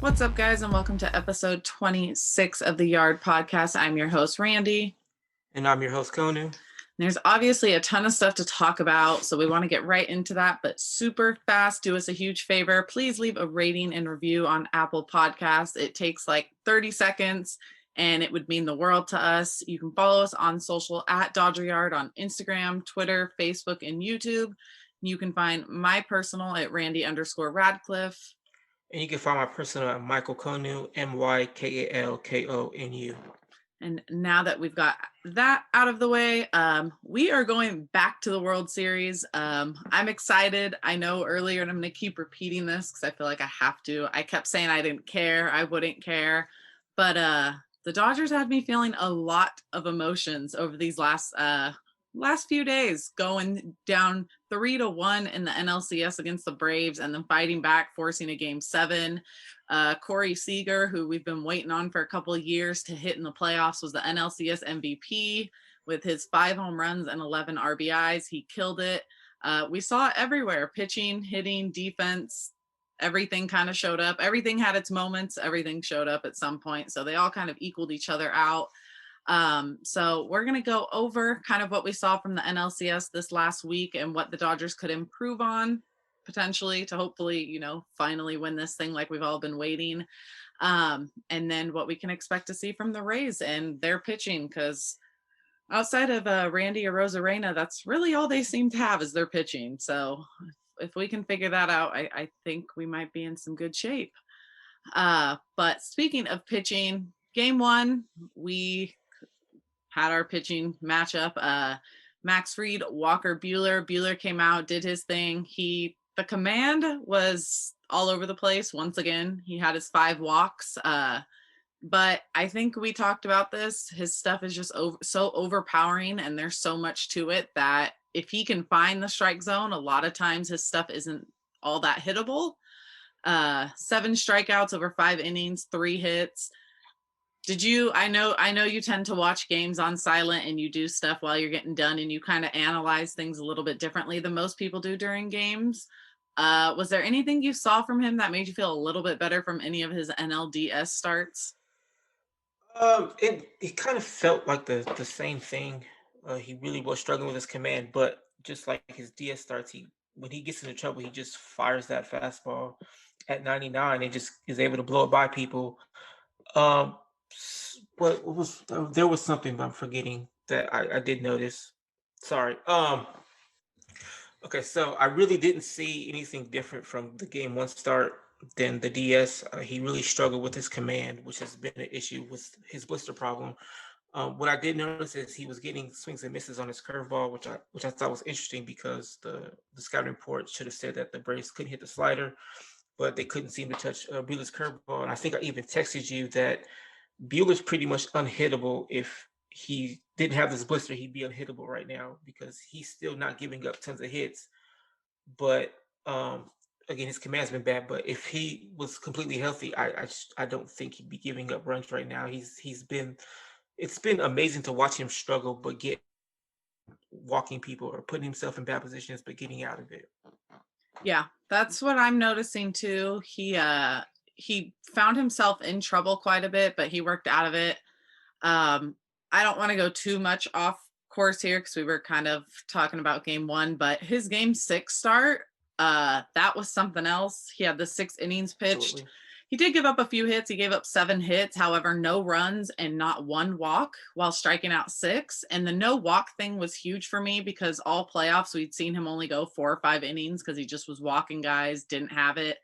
What's up, guys, and welcome to episode 26 of the Yard Podcast. I'm your host, Randy. And I'm your host, Konu. There's obviously a ton of stuff to talk about, so we want to get right into that, but super fast. Do us a huge favor. Please leave a rating and review on Apple Podcasts. It takes like 30 seconds, and it would mean the world to us. You can follow us on social at Dodger Yard on Instagram, Twitter, Facebook, and YouTube. You can find my personal at Randy_Radcliffe. And you can find my personal at Michael Konu, MYKALKONU. And now that we've got that out of the way, we are going back to the World Series. I'm excited. I know earlier, and I'm going to keep repeating this because I feel like I have to. I kept saying I didn't care. I wouldn't care. But the Dodgers had me feeling a lot of emotions over these last few days, going down 3-1 in the NLCS against the Braves and then fighting back, forcing a Game 7. Corey Seager, who we've been waiting on for a couple of years to hit in the playoffs, was the NLCS MVP with his 5 home runs and 11 RBIs. He killed it. We saw it everywhere: pitching, hitting, defense. Everything kind of showed up. Everything had its moments. Everything showed up at some point. So they all kind of equaled each other out. So we're going to go over kind of what we saw from the NLCS this last week and what the Dodgers could improve on potentially to hopefully, finally win this thing like we've all been waiting. And then what we can expect to see from the Rays and their pitching, because outside of Randy Arozarena, that's really all they seem to have is their pitching. So if we can figure that out, I think we might be in some good shape. But speaking of pitching, Game 1, we had our pitching matchup. Max Fried, Walker Buehler. Buehler came out, did his thing. The command was all over the place. Once again, he had his 5 walks. But I think we talked about this. His stuff is just so overpowering, and there's so much to it that if he can find the strike zone, a lot of times his stuff isn't all that hittable. 7 strikeouts over 5 innings, 3 hits. I know you tend to watch games on silent and you do stuff while you're getting done and you kind of analyze things a little bit differently than most people do during games. Was there anything you saw from him that made you feel a little bit better from any of his NLDS starts? It kind of felt like the same thing. He really was struggling with his command, but just like his DS starts, when he gets into trouble, he just fires that fastball at 99 and just is able to blow it by people. What was there was something I'm forgetting that I did notice. Sorry. Okay, so I really didn't see anything different from the Game 1 start than the DS. He really struggled with his command, which has been an issue with his blister problem. What I did notice is he was getting swings and misses on his curveball, which I thought was interesting because the scouting report should have said that the Braves couldn't hit the slider, but they couldn't seem to touch Buehler's curveball. And I think I even texted you that Buehler's pretty much unhittable. If he didn't have this blister, he'd be unhittable right now because he's still not giving up tons of hits. But again, his command's been bad. But if he was completely healthy, I don't think he'd be giving up runs right now. It's been amazing to watch him struggle, but get walking people or putting himself in bad positions, but getting out of it. Yeah, that's what I'm noticing too. He found himself in trouble quite a bit, but he worked out of it. I don't want to go too much off course here because we were kind of talking about Game 1, but his Game 6 start, that was something else. He had the 6 innings pitched. Absolutely. He did give up a few hits. He gave up 7 hits, however, no runs and not 1 walk while striking out 6. And the no walk thing was huge for me because all playoffs we'd seen him only go 4 or 5 innings because he just was walking guys, didn't have it.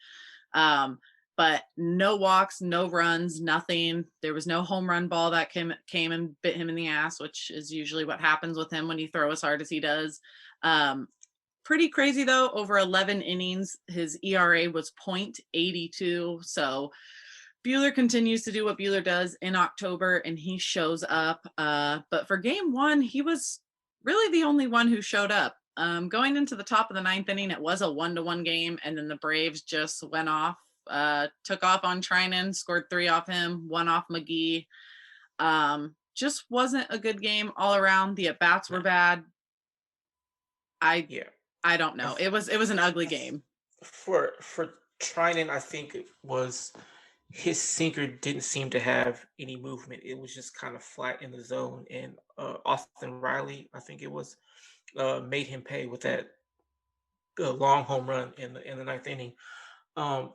But no walks, no runs, nothing. There was no home run ball that came and bit him in the ass, which is usually what happens with him when you throw as hard as he does. Pretty crazy though. Over 11 innings, his ERA was .82. So Buehler continues to do what Buehler does in October, and he shows up. But for Game 1, he was really the only one who showed up. Going into the top of the 9th inning, it was a 1-1 game, and then the Braves just went off. Took off on Trinan, scored 3 off him, 1 off McGee. Just wasn't a good game all around. The at-bats were bad. I don't know. It was an ugly game. For Trinan, I think it was his sinker didn't seem to have any movement. It was just kind of flat in the zone. And Austin Riley, I think it was, made him pay with that long home run in the ninth inning. Um,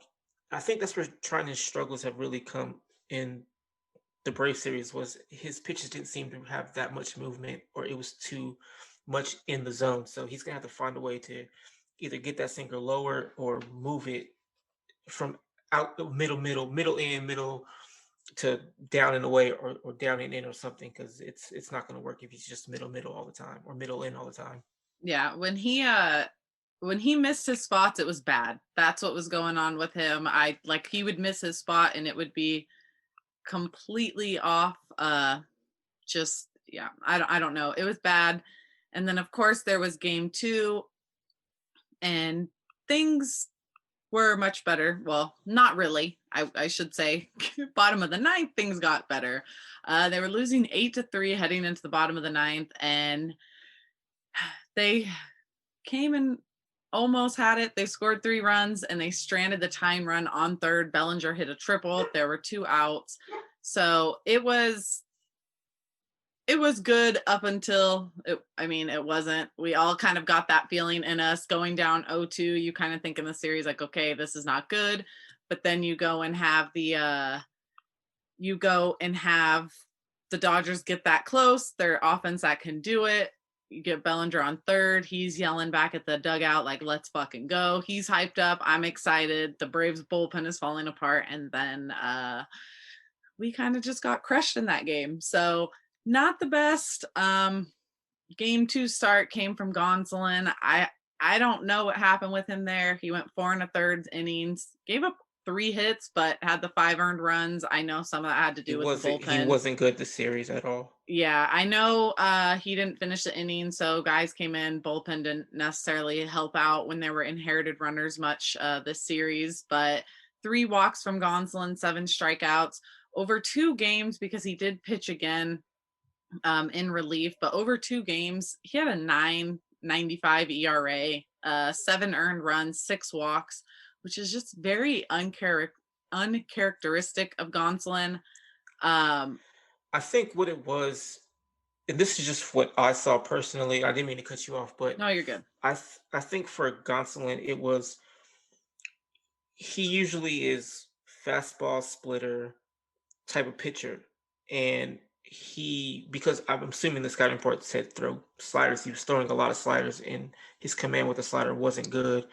I think that's where Triton's struggles have really come in the Brave series. Was his pitches didn't seem to have that much movement, or it was too much in the zone. So he's gonna have to find a way to either get that sinker lower or move it from out the middle in, middle to down and away, or down and in or something, because it's not going to work if he's just middle all the time, or middle in all the time. Yeah, when he missed his spots, it was bad. That's what was going on with him. I like he would miss his spot and it would be completely off. Just yeah, I don't know. It was bad. And then of course there was game 2 and things were much better. Well, not really. I should say bottom of the ninth, things got better. They were losing 8-3 heading into the bottom of the ninth, and they came and almost had it. They scored 3 runs and they stranded the tying run on third. Bellinger hit a triple. There were 2 outs. So it was good up until it wasn't. We all kind of got that feeling in us going down 0-2. You kind of think in the series like, okay, this is not good. But then you go and have the Dodgers get that close. Their offense that can do it. You get Bellinger on third. He's yelling back at the dugout like, let's fucking go. He's hyped up. I'm excited. The Braves bullpen is falling apart. And then we kind of just got crushed in that game. So not the best. Game 2 start came from Gonsolin. I don't know what happened with him there. He went 4 1/3 innings, gave up 3 hits, but had the 5 earned runs. I know some of that had to He do with the wasn't he bullpen. wasn't good this series at all. Yeah, I know he didn't finish the inning, so guys came in. Bullpen didn't necessarily help out when there were inherited runners much this series, but 3 walks from Gonsolin, 7 strikeouts over 2 games because he did pitch again in relief, but over 2 games, he had a 9.95 ERA, 7 earned runs, 6 walks, which is just very uncharacteristic of Gonsolin. I think what it was, and this is just what I saw personally. I didn't mean to cut you off, but No, you're good. I think for Gonsolin, it was, he usually is fastball splitter type of pitcher, and because I'm assuming the scouting report said throw sliders, he was throwing a lot of sliders, and his command with the slider wasn't good,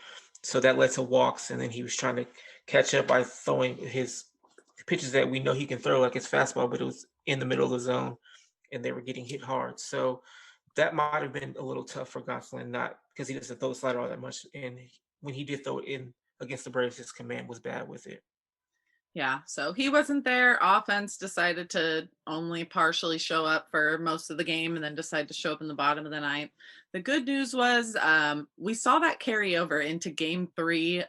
so that led to walks, and then he was trying to catch up by throwing his pitches that we know he can throw, like his fastball, but it was in the middle of the zone, and they were getting hit hard. So that might have been a little tough for Gonsolin, not because he doesn't throw the slider all that much, and when he did throw it in against the Braves, his command was bad with it. Yeah, so he wasn't there. Offense decided to only partially show up for most of the game and then decided to show up in the bottom of the ninth. The good news was we saw that carry over into game 3.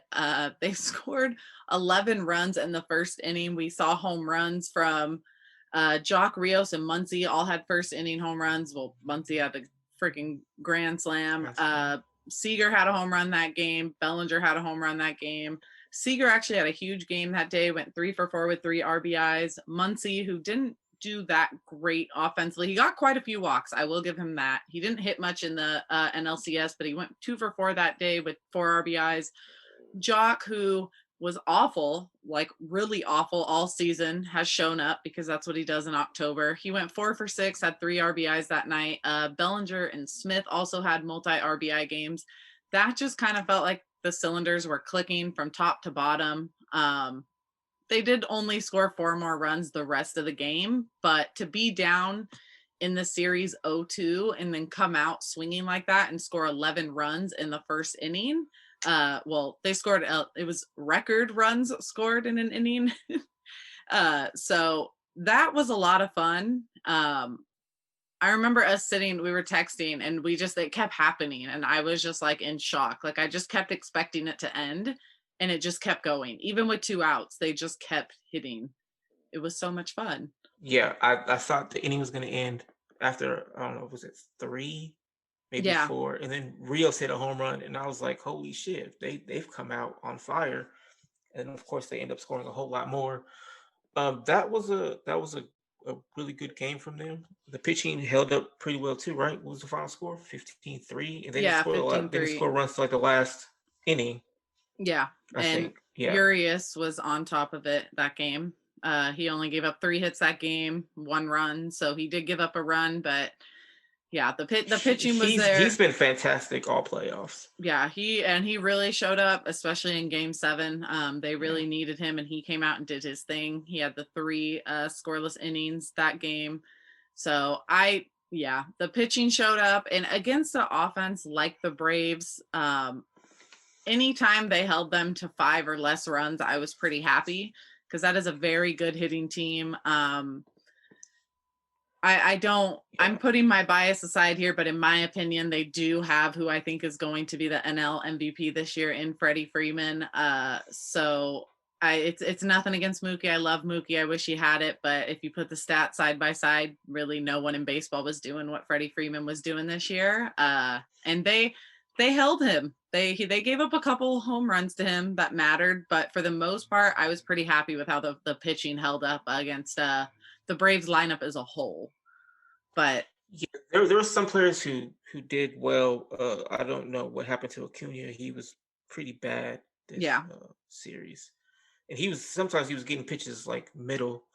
They scored 11 runs in the first inning. We saw home runs from Jock Rios and Muncy all had first inning home runs. Well, Muncy had a freaking grand slam. Seager had a home run that game. Bellinger had a home run that game. Seager actually had a huge game that day, went 3 for 4 with 3 RBIs. Muncy, who didn't do that great offensively, he got quite a few walks. I will give him that. He didn't hit much in the NLCS, but he went 2 for 4 that day with 4 RBIs. Jock, who was awful, like really awful all season, has shown up because that's what he does in October. He went 4 for 6, had 3 RBIs that night. Bellinger and Smith also had multi RBI games. That just kind of felt like the cylinders were clicking from top to bottom. They did only score 4 more runs the rest of the game, but to be down in the series 0-2 and then come out swinging like that and score 11 runs in the first inning. They scored, it was record runs scored in an inning. So that was a lot of fun. I remember us sitting, we were texting and it kept happening. And I was just like in shock. Like I just kept expecting it to end and it just kept going. Even with 2 outs, they just kept hitting. It was so much fun. Yeah, I thought the inning was going to end after, I don't know, was it 3, maybe 4, and then Rios hit a home run, and I was like, holy shit, they've come out on fire. and of course they end up scoring a whole lot more. That was a really good game from them. The pitching held up pretty well too, right? What was the final score? 15-3, and they didn't Yeah, score a lot. They didn't 15-3. score runs to like the last inning, Yeah, I and think. Yeah, Urias was on top of it that game. He only gave up 3 hits that game, 1 run, so he did give up a run, but yeah, the pitching was he's there. been fantastic all playoffs. Yeah, he really showed up, especially in game 7. They Yeah, really needed him, and he came out and did his thing. He had the 3 scoreless innings that game. So yeah, the pitching showed up, and against the offense like the Braves, anytime they held them to 5 or less runs, I was pretty happy because that is a very good hitting team. I don't, I'm yeah. putting my bias aside here, but in my opinion, they do have who I think is going to be the NL MVP this year in Freddie Freeman. So it's nothing against Mookie. I love Mookie. I wish he had it, but if you put the stats side by side, really no one in baseball was doing what Freddie Freeman was doing this year. And they held him. They gave up a couple home runs to him that mattered, but for the most part, I was pretty happy with how the pitching held up against the Braves lineup as a whole. But Yeah, there were some players who did well. I don't know what happened to Acuna. He was pretty bad this yeah, series, and sometimes he was getting pitches like middle,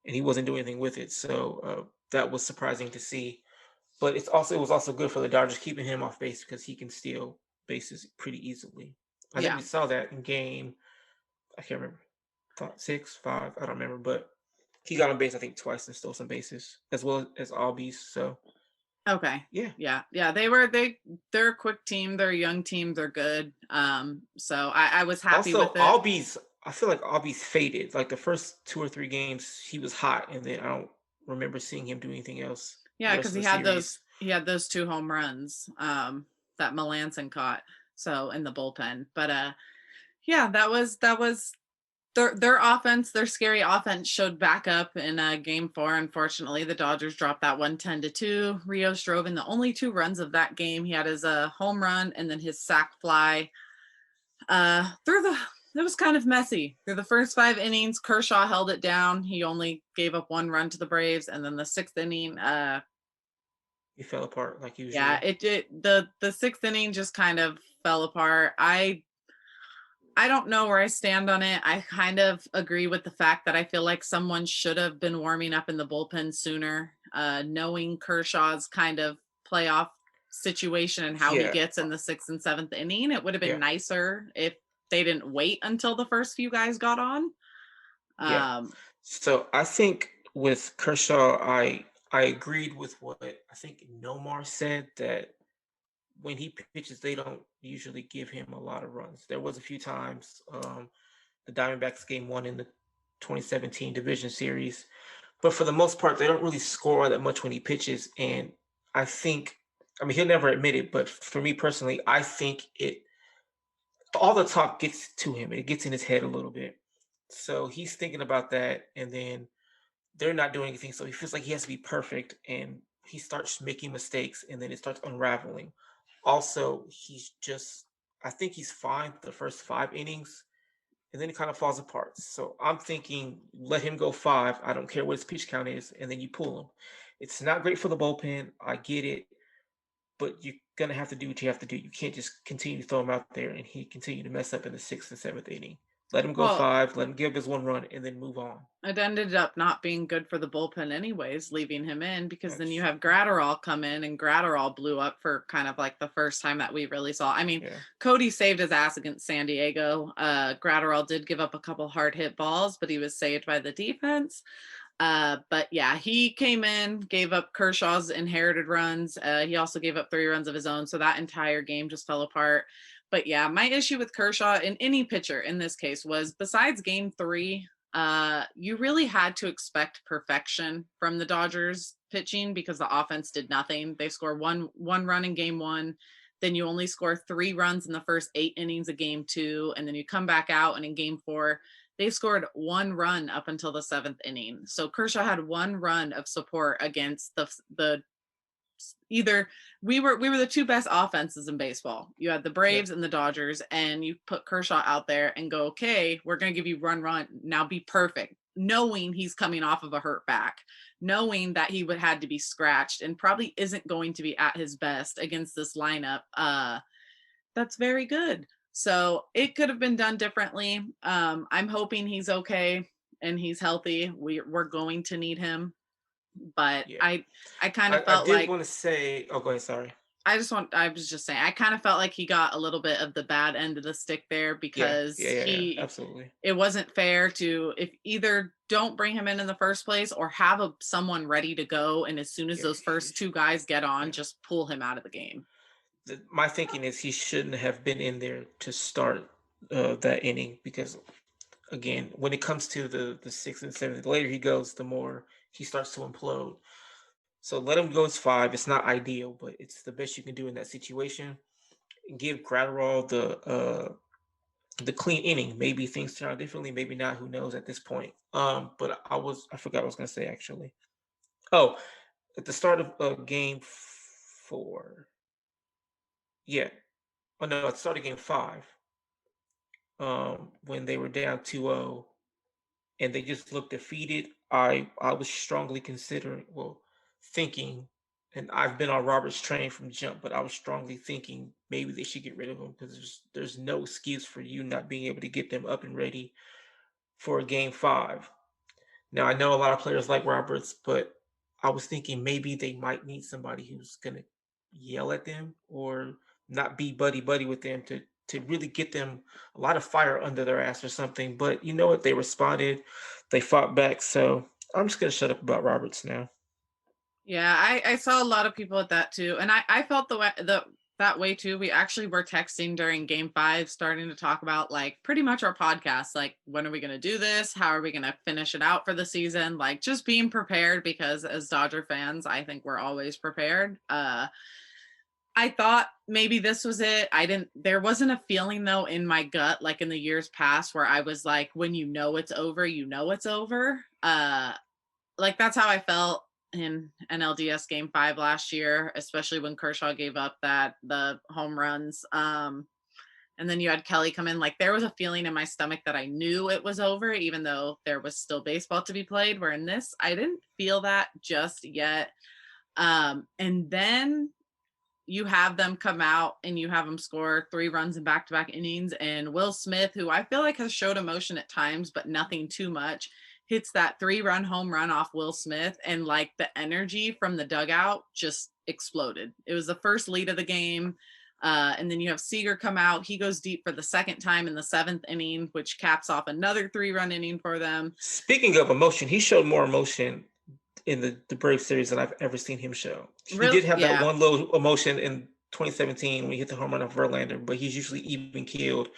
and he wasn't doing anything with it. So that was surprising to see. But it was also good for the Dodgers keeping him off base because he can steal bases pretty easily. I think yeah. we saw that in game. I can't remember, 6, 5. I don't remember, but he got on base I think twice and stole some bases as well as Albies. So Okay. yeah. Yeah. Yeah. They're a quick team. They're a young team. They're good. So I was happy Also, with it. I feel like Albies faded. Like the first 2 or 3 games, he was hot, and then I don't remember seeing him do anything else the Yeah, rest because of the series. he had those 2 home runs that Melanson caught. So in the bullpen. But yeah, that was their offense, their scary offense showed back up in game 4. Unfortunately, the Dodgers dropped that one 10-2. Rios drove in the only 2 runs of that game. He had his home run and then his sac fly. It was kind of messy. Through the first 5 innings, Kershaw held it down. He only gave up 1 run to the Braves, and then the 6th inning, He fell apart like yeah, usual. the 6th inning just kind of fell apart. I don't know where I stand on it. I kind of agree with the fact that I feel like someone should have been warming up in the bullpen sooner, knowing Kershaw's kind of playoff situation and how he Yeah, gets in the 6th and 7th inning. It would have been yeah, nicer if they didn't wait until the first few guys got on. yeah. Um, So I think with Kershaw, I agreed with what I think Nomar said that when he pitches, they don't usually give him a lot of runs. There was a few times, the Diamondbacks game 1 in the 2017 division series, but for the most part, they don't really score all that much when he pitches. And I think, I mean, he'll never admit it, but for me personally, I think all the talk gets to him. It gets in his head a little bit. So he's thinking about that, and then they're not doing anything. So he feels like he has to be perfect, and he starts making mistakes, and then it starts unraveling. Also, I think he's fine the first 5 innings, and then it kind of falls apart. So I'm thinking, let him go 5. I don't care what his pitch count is, and then you pull him. It's not great for the bullpen. I get it, but you're gonna have to do what you have to do. You can't just continue to throw him out there and he continue to mess up in the 6th and 7th inning. Let him go well, 5. Let him give his 1 run, and then move on. it ended up not being good for the bullpen anyways, leaving him in because then you That's have Gratterall come in and Gratterall blew up for kind of like the first time that we really saw. I mean, yeah, Cody saved his ass against San Diego. Gratterall did give up a couple hard hit balls, but he was saved by the defense. But yeah, he came in, gave up Kershaw's inherited runs. He also gave up 3 runs of his own. So that entire game just fell apart. But yeah, my issue with Kershaw in any pitcher in this case was besides game 3, you really had to expect perfection from the Dodgers pitching because the offense did nothing. They score one run in game 1, then you only score 3 runs in the first 8 innings of game 2, and then you come back out and in game 4 they scored 1 run up until the 7th inning. So Kershaw had 1 run of support against the either we were the two best offenses in baseball. You had the Yeah. Braves and the Dodgers, and you put Kershaw out there and go, okay, we're going to give you run, now be perfect, knowing he's coming off of a hurt back, knowing that he would had to be scratched and probably isn't going to be at his best against this lineup. That's very good. So it could have been done differently. I'm hoping he's okay and he's healthy. We're going to need him, but Yeah. I kind of I felt did like want to say, oh, go ahead. Sorry. I was just saying, I kind of felt like he got a little bit of the bad end of the stick there Yeah. because Yeah. Yeah. Yeah. Absolutely. it wasn't fair to, if either don't bring him in the first place or have someone ready to go. And as soon as Yeah. those first two guys get on, Yeah. just pull him out of the game. My thinking is he shouldn't have been in there to start that inning because again, when it comes to the sixth and seventh, the later he goes, the more he starts to implode. So let him go as five. It's not ideal, but it's the best you can do in that situation. Give Gratterall the clean inning. Maybe things turn out differently, maybe not. Who knows at this point? But I forgot what I was gonna say actually. Oh, at the start of game four, yeah. Oh no, at the start of game five, when they were down 2-0 and they just looked defeated, I was strongly considering, well, thinking, and I've been on Robert's train from jump, but I was strongly thinking maybe they should get rid of him because there's no excuse for you not being able to get them up and ready for a game five. Now I know a lot of players like Roberts, but I was thinking maybe they might need somebody who's gonna yell at them or not be buddy buddy with them to really get them a lot of fire under their ass or something. But you know what? They responded, they fought back. So I'm just gonna shut up about Roberts now. Yeah, I saw a lot of people at that too, and I felt that way too. We actually were texting during Game 5, starting to talk about like pretty much our podcast. Like, when are we going to do this? How are we going to finish it out for the season? Like, just being prepared because as Dodger fans, I think we're always prepared. I thought maybe this was it. I didn't. There wasn't a feeling though in my gut like in the years past where I was like, when you know it's over, you know it's over. Like that's how I felt in NLDS game 5 last year, especially when Kershaw gave up the home runs. And then you had Kelly come in. Like there was a feeling in my stomach that I knew it was over, even though there was still baseball to be played. Where in this, I didn't feel that just yet. And then you have them come out and you have them score 3 runs in back-to-back innings. And Will Smith, who I feel like has showed emotion at times, but nothing too much, hits that 3-run home run off Will Smith. And like the energy from the dugout just exploded. It was the first lead of the game. And then you have Seager come out. He goes deep for the second time in the 7th inning, which caps off another 3-run inning for them. Speaking of emotion, he showed more emotion in the Brave series than I've ever seen him show. He Real, did have that yeah. one little emotion in 2017 when he hit the home run off Verlander, but he's usually even keeled.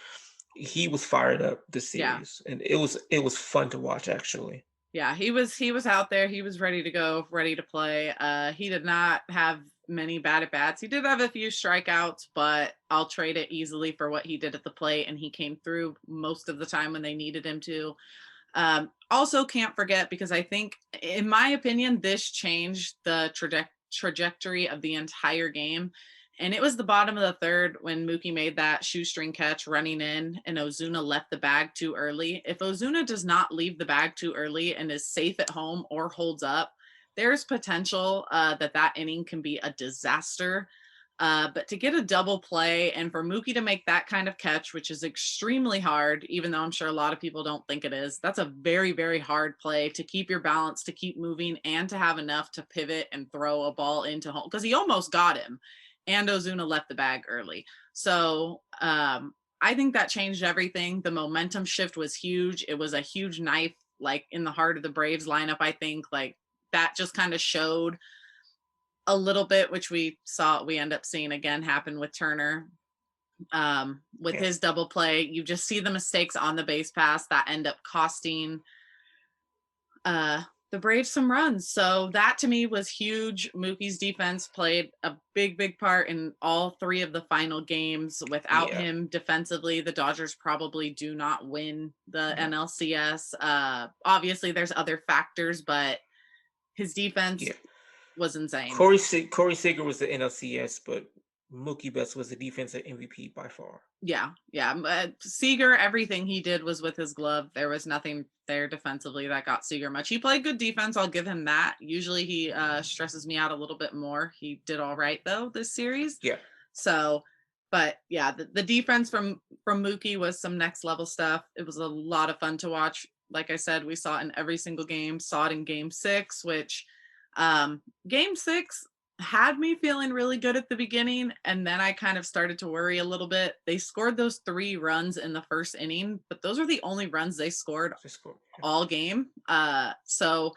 He was fired up this Yeah. series, and it was fun to watch actually. Yeah, he was out there. He was ready to go, ready to play. He did not have many bad at bats. He did have a few strikeouts, but I'll trade it easily for what he did at the plate, and he came through most of the time when they needed him to. Also, can't forget, because I think, in my opinion, this changed the trajectory of the entire game. And it was the bottom of the third when Mookie made that shoestring catch running in and Ozuna left the bag too early. If Ozuna does not leave the bag too early and is safe at home or holds up, there's potential that inning can be a disaster. But to get a double play and for Mookie to make that kind of catch, which is extremely hard, even though I'm sure a lot of people don't think it is, that's a very, very hard play to keep your balance, to keep moving, and to have enough to pivot and throw a ball into home, because he almost got him and Ozuna left the bag early. So I think that changed everything. The momentum shift was huge. It was a huge knife, like in the heart of the Braves lineup. I think like that just kind of showed a little bit, which we end up seeing again happen with Turner. With Yeah. his double play, you just see the mistakes on the base pass that end up costing the Braves some runs. So that to me was huge. Mookie's defense played a big, big part in all 3 of the final games. Without Yeah. him defensively, the Dodgers probably do not win the No. NLCS. Obviously there's other factors, but his defense Yeah. was insane. Corey Seager was the NLCS, but Mookie Betts was the defensive MVP by far. Yeah. Seager, everything he did was with his glove. There was nothing there defensively that got Seager much. He played good defense. I'll give him that. Usually he stresses me out a little bit more. He did all right though this series. Yeah. So, but yeah, the defense from Mookie was some next level stuff. It was a lot of fun to watch. Like I said, we saw it in every single game. Saw it in Game 6, which Game 6 had me feeling really good at the beginning, and then I kind of started to worry a little bit. They scored those 3 runs in the first inning, but those are the only runs they scored all game. So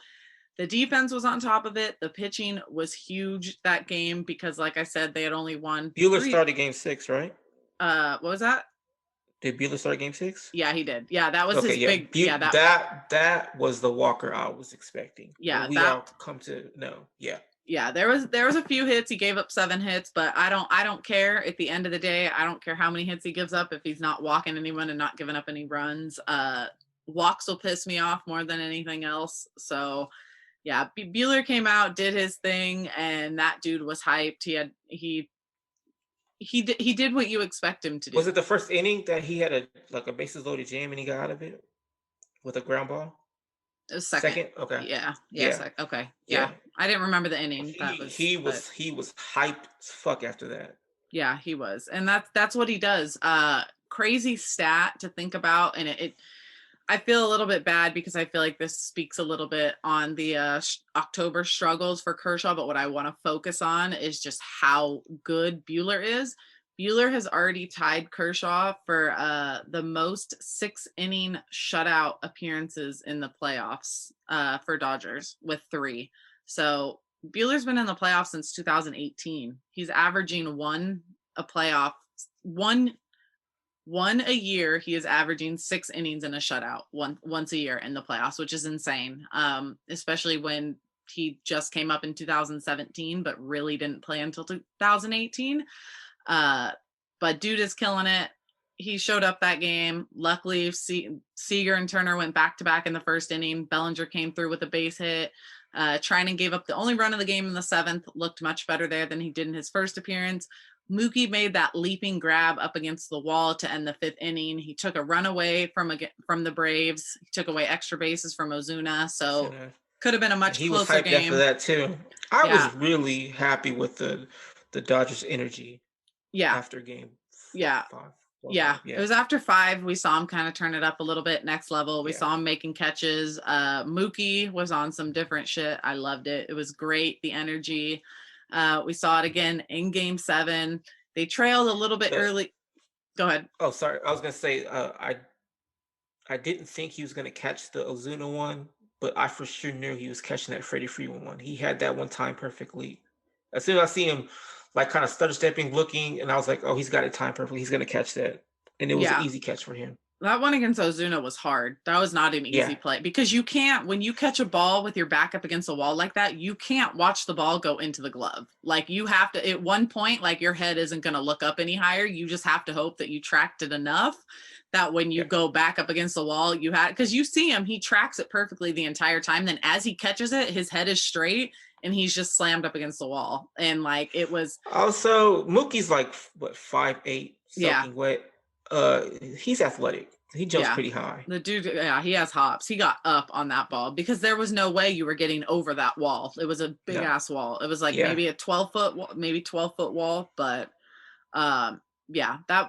the defense was on top of it. The pitching was huge that game because, like I said, they had only won. Buehler started Game 6, right? What was that? Did Buehler start Game 6? Yeah, he did. Yeah, that was his big. That was the Walker I was expecting. Yeah, we all come to know. Yeah. Yeah, there was a few hits. He gave up 7 hits, but I don't care. At the end of the day, I don't care how many hits he gives up if he's not walking anyone and not giving up any runs. Walks will piss me off more than anything else. So, yeah, Buehler came out, did his thing, and that dude was hyped. He did what you expect him to do. Was it the first inning that he had a bases loaded jam and he got out of it with a ground ball? It was second. Okay. Yeah. Okay. Yeah. I didn't remember the inning. He was hyped as fuck after that. Yeah, he was. And that's what he does. Crazy stat to think about. And I feel a little bit bad because I feel like this speaks a little bit on the October struggles for Kershaw. But what I want to focus on is just how good Buehler is. Buehler has already tied Kershaw for the most 6-inning shutout appearances in the playoffs for Dodgers with 3. So Buehler's been in the playoffs since 2018. He's averaging one a year. He is averaging 6 innings in a shutout once a year in the playoffs, which is insane. Especially when he just came up in 2017, but really didn't play until 2018. But dude is killing it. He showed up that game. Luckily, Seager and Turner went back to back in the first inning. Bellinger came through with a base hit. Trinan gave up the only run of the game in the 7th. Looked much better there than he did in his first appearance. Mookie made that leaping grab up against the wall to end the 5th inning. He took a run away from the Braves. He took away extra bases from Ozuna. So could have been a much closer game. He was hyped after that too. I was really happy with the Dodgers' energy. Yeah. After Game 5. Yeah. It was after 5. We saw him kind of turn it up a little bit, next level. We saw him making catches. Mookie was on some different shit. I loved it. It was great. The energy. We saw it again in Game 7. They trailed a little bit early. Go ahead. Oh, sorry. I was gonna say I didn't think he was gonna catch the Ozuna one, but I for sure knew he was catching that Freddie Freeman one. He had that one time perfectly. As soon as I see him like kind of stutter stepping, looking, and I was like, oh, he's got it timed perfectly. He's gonna catch that, and it was an easy catch for him. That one against Ozuna was hard. That was not an easy play because you can't, when you catch a ball with your back up against a wall like that, you can't watch the ball go into the glove. Like you have to, at one point, like your head isn't going to look up any higher. You just have to hope that you tracked it enough that when you go back up against the wall, because you see him, he tracks it perfectly the entire time. Then as he catches it, his head is straight and he's just slammed up against the wall. And like, it was. Also, Mookie's like, what, 5'8", soaking wet. He's athletic. He jumps pretty high. The dude, he has hops. He got up on that ball because there was no way you were getting over that wall. It was a big ass wall. It was like maybe a 12-foot, maybe 12-foot wall, but that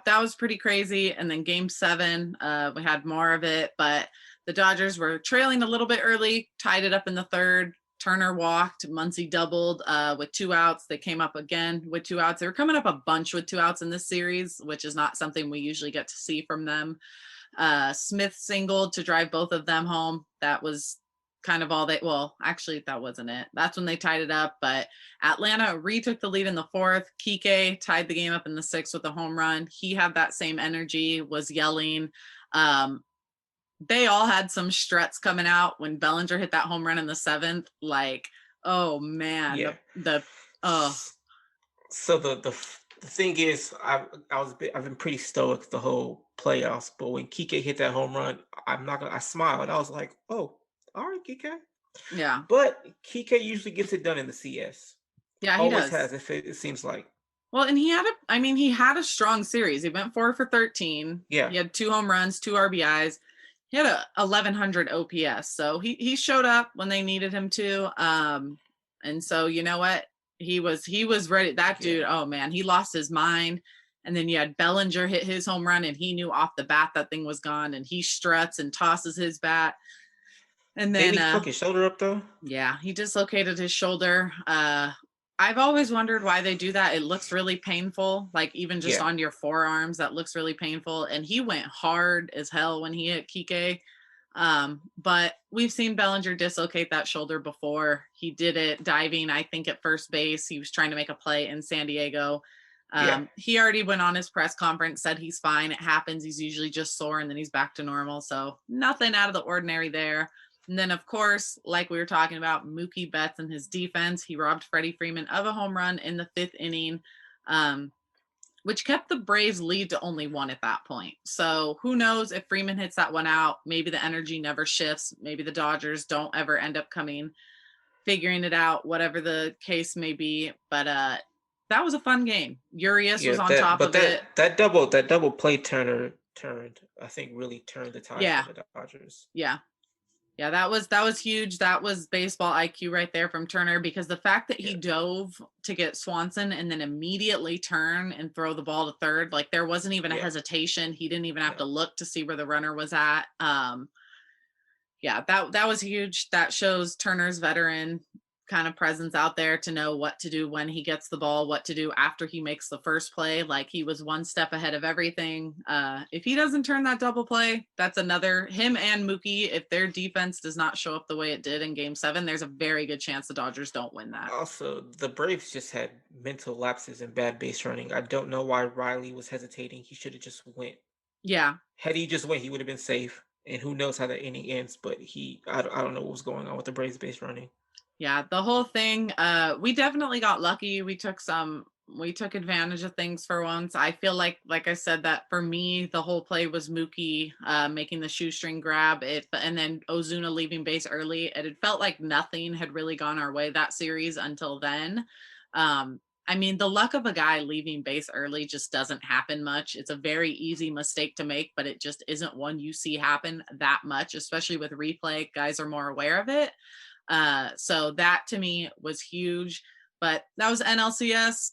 was pretty crazy. And then Game 7, we had more of it, but the Dodgers were trailing a little bit early, tied it up in the 3rd. Turner walked, Muncy doubled with 2 outs. They came up again with 2 outs. They were coming up a bunch with 2 outs in this series, which is not something we usually get to see from them. Smith singled to drive both of them home. That was kind of all actually that wasn't it. That's when they tied it up, but Atlanta retook the lead in the 4th. Kike tied the game up in the 6th with a home run. He had that same energy, was yelling. They all had some struts coming out when Bellinger hit that home run in the 7th. Like, oh man, So the thing is, I've been pretty stoic the whole playoffs, but when Kike hit that home run, I smiled. I was like, oh, all right, Kike, Yeah. But Kike usually gets it done in the CS. Yeah, he Always does. has, it seems like. Well, and he had a strong series. He went 4 for 13. Yeah. He had 2 home runs, 2 RBIs. He had a 1100 OPS. So he showed up when they needed him to. And so you know what? He was ready. That Yeah. dude, oh man, he lost his mind. And then you had Bellinger hit his home run and he knew off the bat that thing was gone and he struts and tosses his bat. And Didn't then he fuck his shoulder up though? yeah, he dislocated his shoulder. I've always wondered why they do that. It looks really painful, like even just Yeah. on your forearms, that looks really painful. And he went hard as hell when he hit Kike. But we've seen Bellinger dislocate that shoulder before. He did it diving, I think, at first base. He was trying to make a play in San Diego. Yeah. He already went on his press conference, said he's fine. It happens. He's usually just sore and then he's back to normal. So nothing out of the ordinary there. And then, of course, like we were talking about, Mookie Betts and his defense. He robbed Freddie Freeman of a home run in the 5th inning, which kept the Braves lead to only 1 at that point. So who knows if Freeman hits that one out, maybe the energy never shifts. Maybe the Dodgers don't ever end up figuring it out, whatever the case may be. But that was a fun game. Urias Yeah. was on top of it. That double play turned, I think, really turned the tide Yeah. for the Dodgers. Yeah. Yeah, that was huge. That was baseball IQ right there from Turner, because the fact that he dove to get Swanson and then immediately turn and throw the ball to third, like there wasn't even a hesitation. He didn't even have to look to see where the runner was at. Yeah, that was huge. That shows Turner's veteran kind of presence out there to know what to do when he gets the ball, what to do after he makes the first play. Like he was one step ahead of everything. If he doesn't turn that double play, that's another, him and Mookie, if their defense does not show up the way it did in game 7, there's a very good chance the Dodgers don't win that. Also, the Braves just had mental lapses and bad base running. I don't know why Riley was hesitating. He should have just went. Yeah. Had he just went, he would have been safe. And who knows how the inning ends, but I don't know what was going on with the Braves base running. Yeah, the whole thing, we definitely got lucky. We took advantage of things for once. I feel like I said, that for me, the whole play was Mookie making the shoestring grab it, and then Ozuna leaving base early. And it felt like nothing had really gone our way that series until then. I mean, the luck of a guy leaving base early just doesn't happen much. It's a very easy mistake to make, but it just isn't one you see happen that much, especially with replay. Guys are more aware of it. So that to me was huge, but that was NLCS,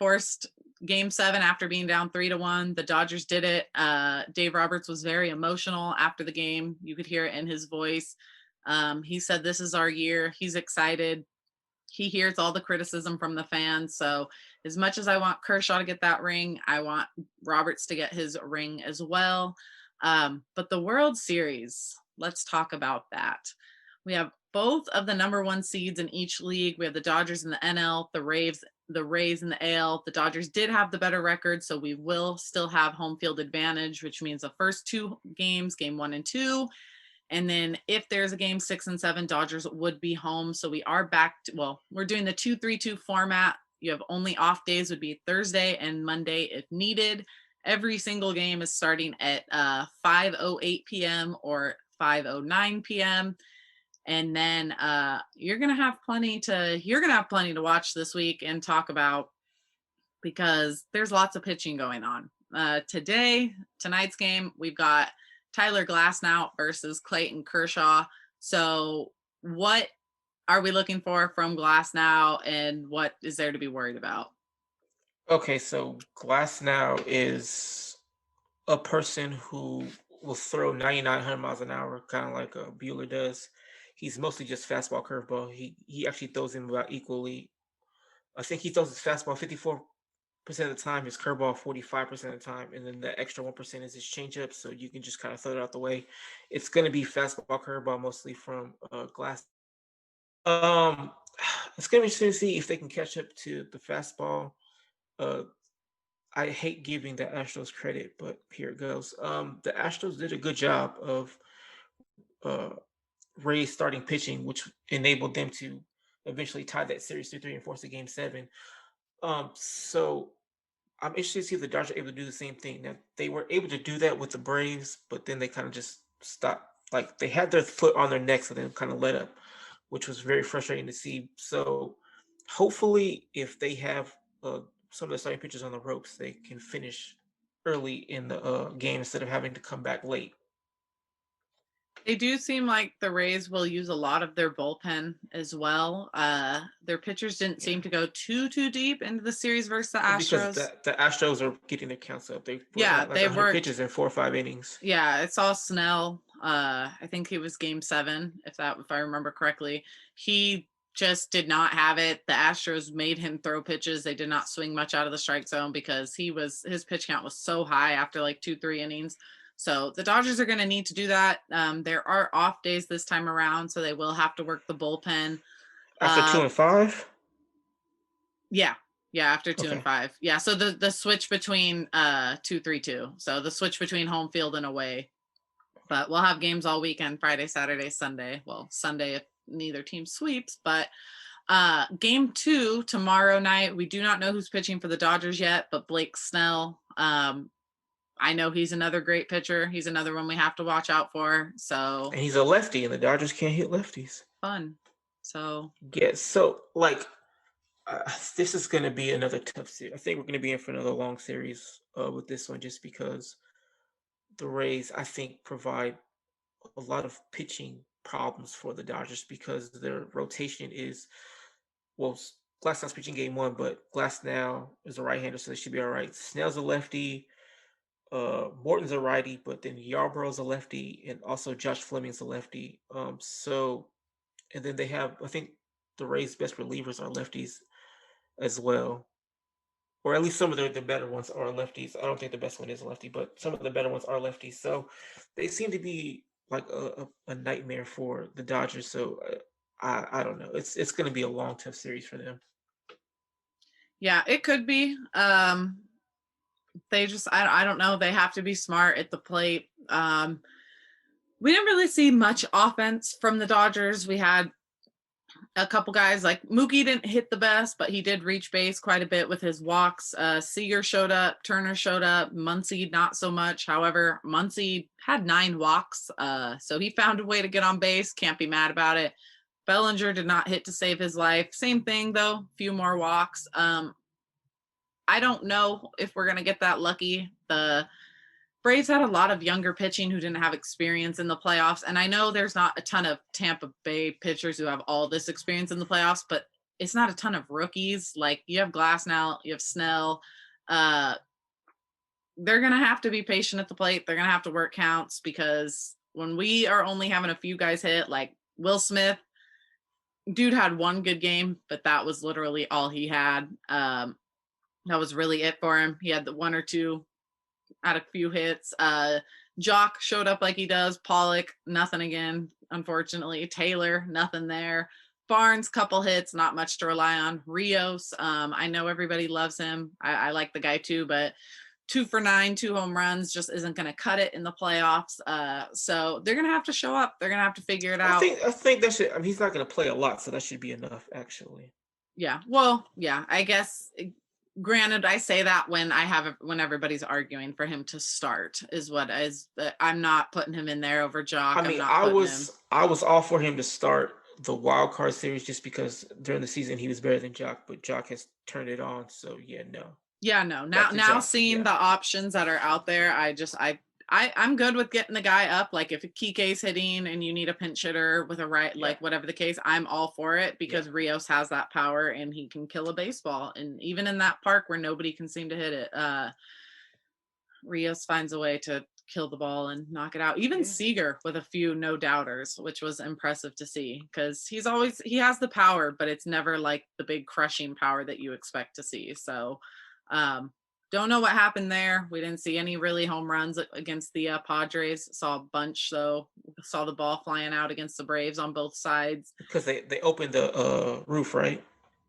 forced game 7 after being down 3-1. The Dodgers did it. Dave Roberts was very emotional after the game. You could hear it in his voice. He said, "This is our year." He's excited. He hears all the criticism from the fans. So as much as I want Kershaw to get that ring, I want Roberts to get his ring as well. But the World Series, let's talk about that. We have both of the number 1 seeds in each league. We have the Dodgers in the NL, the Rays in the AL. The Dodgers did have the better record, so we will still have home field advantage, which means the first 2 games, game 1 and 2. And then if there's a game 6 and 7, Dodgers would be home. So we are back to, we're doing the 2-3-2 format. You have only off days would be Thursday and Monday if needed. Every single game is starting at 5:08 p.m. or 5:09 p.m. And then you're gonna have plenty to watch this week and talk about, because there's lots of pitching going on. Tonight's game, we've got Tyler Glasnow versus Clayton Kershaw. So what are we looking for from Glasnow, and what is there to be worried about? Okay, so Glasnow is a person who will throw 9,900 miles an hour, kind of like Bueller does. He's mostly just fastball, curveball. He actually throws him about equally. I think he throws his fastball 54% of the time, his curveball 45% of the time, and then the extra 1% is his changeup. So you can just kind of throw it out the way. It's going to be fastball, curveball mostly from Glass. It's going to be interesting to see if they can catch up to the fastball. I hate giving the Astros credit, but here it goes. The Astros did a good job of Ray's starting pitching, which enabled them to eventually tie that series 3-3 and force a game 7. So I'm interested to see if the Dodgers are able to do the same thing. Now, they were able to do that with the Braves, but then they kind of just stopped. Like they had their foot on their necks and then kind of let up. which was very frustrating to see. So hopefully, if they have some of the starting pitchers on the ropes, they can finish early in the game instead of having to come back late. They do seem like the Rays will use a lot of their bullpen as well. Their pitchers didn't seem to go too deep into the series versus the Because Astros. the Astros are getting their counts up. They were Yeah, at like they 100 worked. pitches in 4 or 5 innings. Yeah, I saw Snell. I think he was game 7, if I remember correctly. He just did not have it. The Astros made him throw pitches. They did not swing much out of the strike zone because his pitch count was so high after like 2-3 innings. So the Dodgers are going to need to do that. There are off days this time around, so they will have to work the bullpen. After 2 and 5? Yeah. Yeah, after 2 and Okay. 5. Yeah, so the switch between 2-3-2. So the switch between home field and away. But we'll have games all weekend, Friday, Saturday, Sunday. Well, Sunday if neither team sweeps, but game 2 tomorrow night. We do not know who's pitching for the Dodgers yet, but Blake Snell. I know he's another great pitcher. He's another one we have to watch out for. So And he's a lefty, and the Dodgers can't hit lefties. fun. So yeah, so like this is going to be another tough series. I think we're going to be in for another long series with this one, just because the Rays, I think, provide a lot of pitching problems for the Dodgers because their rotation is, well, Glasnow's pitching game 1, but Glasnow is a right-hander, so they should be all right. Snell's a lefty. Morton's a righty, but then Yarborough's a lefty, and also Josh Fleming's a lefty. And then they have, I think, the Rays' best relievers are lefties as well, or at least some of the better ones are lefties. I don't think the best one is a lefty, but some of the better ones are lefties. So they seem to be like a nightmare for the Dodgers. So I don't know. It's going to be a long, tough series for them. yeah, it could be. They just I don't know. They have to be smart at the plate. We didn't really see much offense from the Dodgers. We had a couple guys like Mookie didn't hit the best, but he did reach base quite a bit with his walks. Seager showed up, Turner showed up, Muncy not so much. However, Muncy had 9 walks, so he found a way to get on base. Can't be mad about it. Bellinger did not hit to save his life. Same thing though, few more walks. I don't know if we're gonna get that lucky. The Braves had a lot of younger pitching who didn't have experience in the playoffs. And I know there's not a ton of Tampa Bay pitchers who have all this experience in the playoffs, but it's not a ton of rookies. Like you have Glasnow, you have Snell. They're going to have to be patient at the plate. They're going to have to work counts because when we are only having a few guys hit, like Will Smith, dude had 1 good game, but that was literally all he had. That was really it for him. He had the 1 or 2 out of a few hits. Jock showed up like he does. Pollock, nothing again, unfortunately. Taylor, nothing there. Barnes, couple hits, not much to rely on. Rios, I know everybody loves him. I like the guy too, but 2 for 9, 2 home runs just isn't going to cut it in the playoffs. So they're going to have to show up. They're going to have to figure it out. I think that should. I mean, he's not going to play a lot, so that should be enough, actually. Yeah. Well, yeah. I guess. Granted, I say that when everybody's arguing for him to start I'm not putting him in there over Jock. I mean, I was all for him to start the wild card series just because during the season he was better than Jock, but Jock has turned it on. So yeah, no. Yeah, no. Now seeing the options that are out there, I'm good with getting the guy up. Like if Kike's hitting and you need a pinch hitter with a right, like whatever the case, I'm all for it because Rios has that power and he can kill a baseball. And even in that park where nobody can seem to hit it, Rios finds a way to kill the ball and knock it out. Even Seager with a few no doubters, which was impressive to see because he has the power, but it's never like the big crushing power that you expect to see. So, don't know what happened there. We didn't see any really home runs against the Padres. Saw a bunch, though. Saw the ball flying out against the Braves on both sides. Because they opened the roof, right?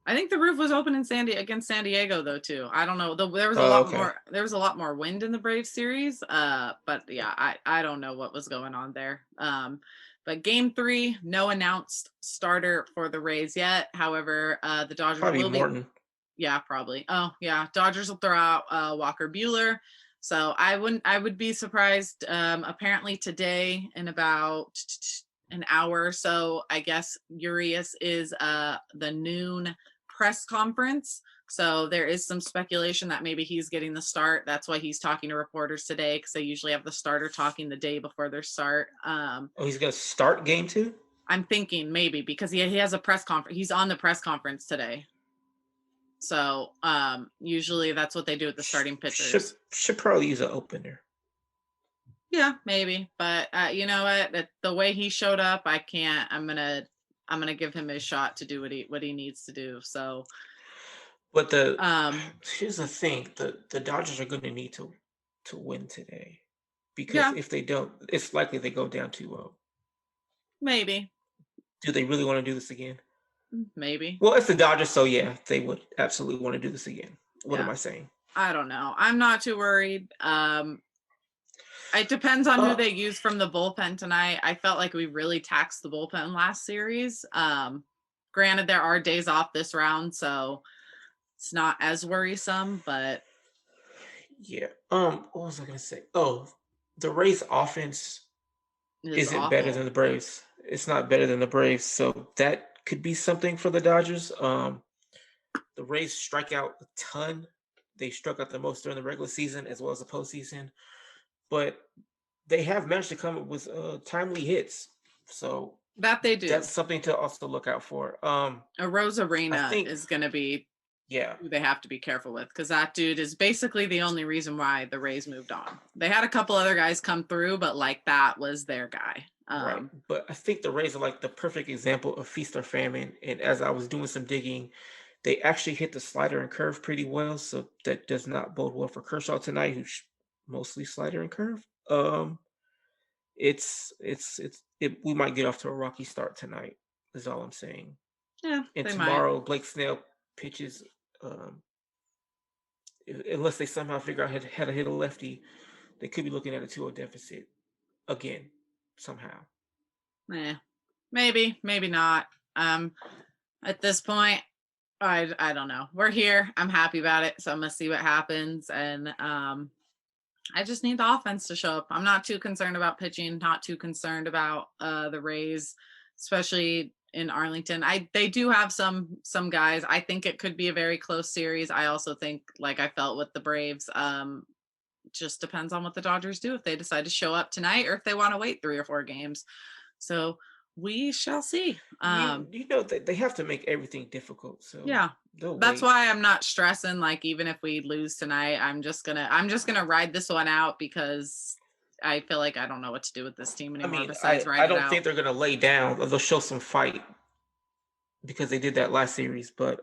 I think the roof was open in against San Diego, though, too. I don't know. There was a lot more. There was a lot more wind in the Braves series. But yeah, I don't know what was going on there. But game 3, no announced starter for the Rays yet. However, the Dodgers will be Morton. Yeah, probably. Oh, yeah. Dodgers will throw out Walker Buehler. So I would be surprised. Apparently today in about an hour or so. I guess Urias is the noon press conference. So there is some speculation that maybe he's getting the start. That's why he's talking to reporters today, because they usually have the starter talking the day before their start. Oh, he's gonna start game 2? I'm thinking maybe because he has a press conference. He's on the press conference today. So usually that's what they do with the starting pitchers. Should probably use an opener. Yeah, maybe. But you know what? The way he showed up, I can't. I'm gonna give him his shot to do what he needs to do. So, But here's the thing: the Dodgers are going to need to win today, because yeah, if they don't, it's likely they go down 2-0. maybe, Do they really want to do this again? maybe. Well, it's the Dodgers, so yeah, they would absolutely want to do this again. What am Yeah. I saying? I don't know. I'm not too worried. It depends on who they use from the bullpen tonight. I felt like we really taxed the bullpen last series. Granted, there are days off this round, so it's not as worrisome, but Yeah. What was I gonna say? Oh, the Rays offense it's isn't better awful. than the Braves. It's not better than the Braves, so that could be something for the Dodgers. The Rays strike out a ton. They struck out the most during the regular season as well as the postseason, but they have managed to come up with timely hits. So That they do. that's something to also look out for. Rosarena is going to be who they have to be careful with, because that dude is basically the only reason why the Rays moved on. They had a couple other guys come through, but like that was their guy. Right. But I think the Rays are like the perfect example of feast or famine. And as I was doing some digging, they actually hit the slider and curve pretty well. So that does not bode well for Kershaw tonight, who's mostly slider and curve. We might get off to a rocky start tonight, is all I'm saying. Yeah. And they tomorrow, might. Blake Snell pitches. Unless they somehow figure out how to hit a lefty, they could be looking at a 2-0 deficit again, somehow. Maybe not. At this point, I don't know. We're here. I'm happy about it, so I'm gonna see what happens. And I just need the offense to show up. I'm not too concerned about pitching, not too concerned about the Rays, especially in Arlington. They do have some guys. I think it could be a very close series. I also think, like I felt with the Braves, just depends on what the Dodgers do, if they decide to show up tonight or if they want to wait 3 or 4 games. So we shall see. That they have to make everything difficult. So yeah, that's why I'm not stressing. Like, even if we lose tonight, I'm just gonna ride this one out, because I feel like I don't know what to do with this team anymore. I don't think they're gonna lay down. They'll show some fight, because they did that last series. But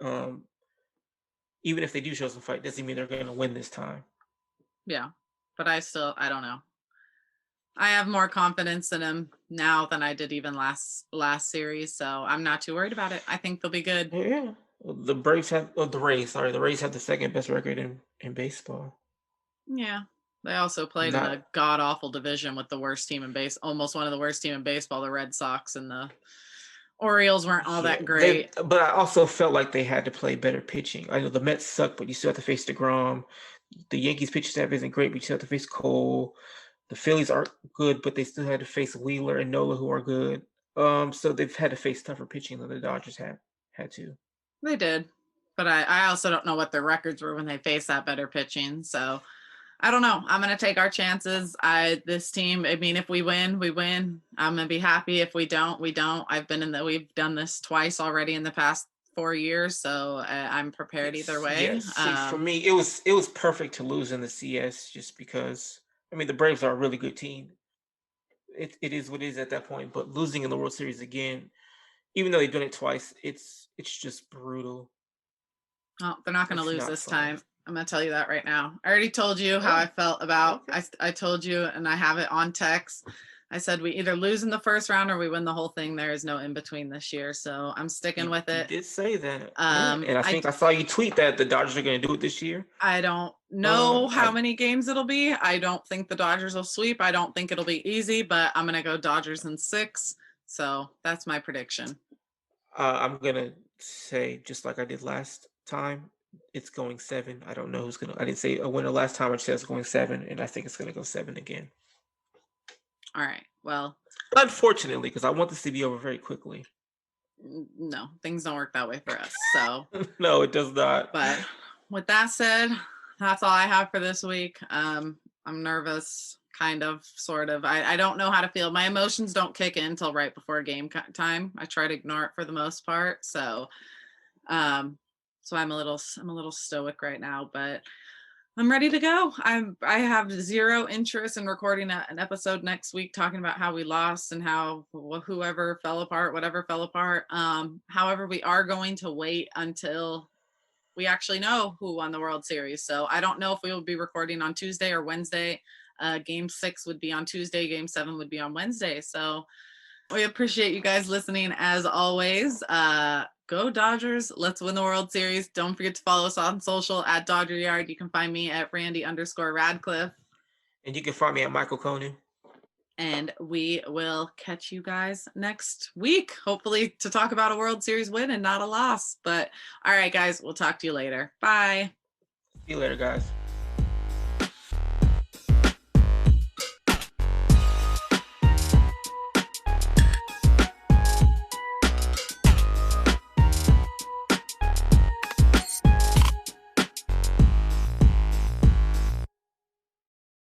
even if they do show some fight, doesn't mean they're gonna win this time. Yeah, but I don't know. I have more confidence in him now than I did even last series, so I'm not too worried about it. I think they'll be good. Yeah, the Rays have the second best record in baseball. Yeah, they also played in a god awful division with the worst team in almost one of the worst team in baseball. The Red Sox and the Orioles weren't all that great. But I also felt like they had to play better pitching. I know the Mets suck, but you still have to face DeGrom. The Yankees pitching staff isn't great, but you still have to face Cole. The Phillies aren't good, but they still had to face Wheeler and Nola, who are good. So they've had to face tougher pitching than the Dodgers had to. They did, but I also don't know what their records were when they faced that better pitching. So I don't know. I'm gonna take our chances. This team. I mean, if we win, we win. I'm gonna be happy. If we don't, we don't. We've done this twice already in the past 4 years, so I'm prepared either way. Yes. For me, it was perfect to lose in the CS, just because. I mean, the Braves are a really good team. It is what it is at that point. But losing in the World Series again, even though they've done it twice, it's just brutal. Oh, they're not going to lose this time. I'm going to tell you that right now. I already told you how I felt about. Okay. I told you, and I have it on text. I said we either lose in the first round or we win the whole thing. There is no in between this year, so I'm sticking with it. You did say that, and I think I saw you tweet that the Dodgers are going to do it this year. I don't know how many games it'll be. I don't think the Dodgers will sweep. I don't think it'll be easy, but I'm going to go Dodgers in 6. So that's my prediction. I'm going to say, just like I did last time, it's going 7. I don't know who's going to. I didn't say a winner last time. I said it's going 7, and I think it's going to go 7 again. All right. Well, Unfortunately, because I want this to be over very quickly. no, things don't work that way for us. So, No, it does not. but with that said, that's all I have for this week. I'm nervous, kind of, sort of. I don't know how to feel. My emotions don't kick in until right before game time. I try to ignore it for the most part. So, I'm a little stoic right now, but I'm ready to go. I have zero interest in recording an episode next week talking about how we lost and how whoever fell apart, whatever fell apart. However, we are going to wait until we actually know who won the World Series. So I don't know if we will be recording on Tuesday or Wednesday. Game 6 would be on Tuesday. Game 7 would be on Wednesday. So we appreciate you guys listening as always. Go Dodgers. Let's win the World Series. Don't forget to follow us on social at Dodger Yard. You can find me at Randy_Radcliffe. And you can find me at Michael Konu. And we will catch you guys next week, hopefully to talk about a World Series win and not a loss. But all right, guys, we'll talk to you later. Bye. See you later, guys.